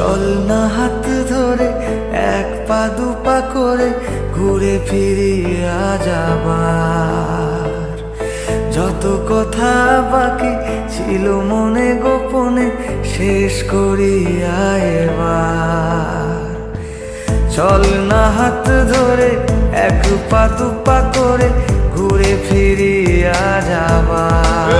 চল না হাত ধরে এক পা দুপা করে ঘুরে ফিরে আজ আবার। যত কথা বাকি ছিল মনে গোপনে শেষ করি এবার। চল না হাত ধরে এক পা দুপা করে ঘুরে ফিরি আজ আবার।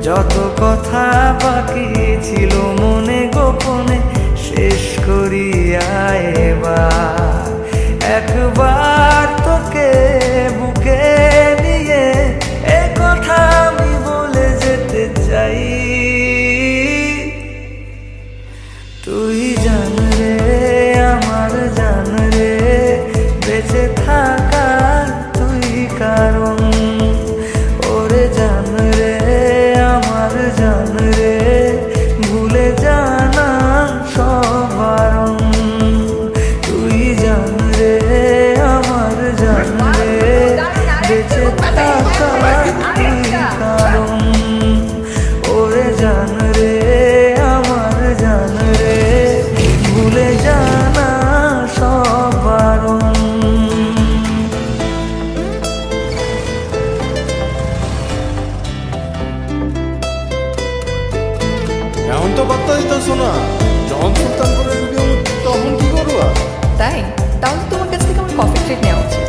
যত কথা বাকি ছিল মনে গোপনে শেষ করি এবার। একবার তোকে বুকে নিয়ে এ কথা আমি বলে যেতে চাই। তুই জান রে আমার জান রে, বেঁচে থাকার তুই কারণ। ওরে জান রে আমার জান রে, ভুলে জানা সব বারণ। তুই জান রে আমার জান রে, বেঁচে থাকার তুই কারণ। ওরে জান রে আমার জান রে, ভুলে জানা সব বারণ। এখন তো বার্তা দিতেছো না, যখন সুলতান করে বিয়ে তখন কি করবা? তাই? তাহলে তোমার কাছ থেকে আমার কফি ট্রিট নেওয়া উচিত,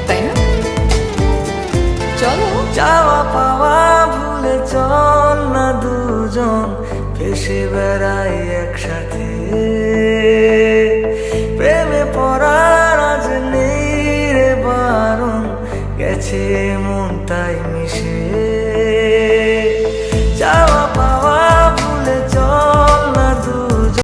তাই না? চলো। চাওয়া পাওয়া ভুলে চল না দুজন ভেসে বেড়াই একসাথে।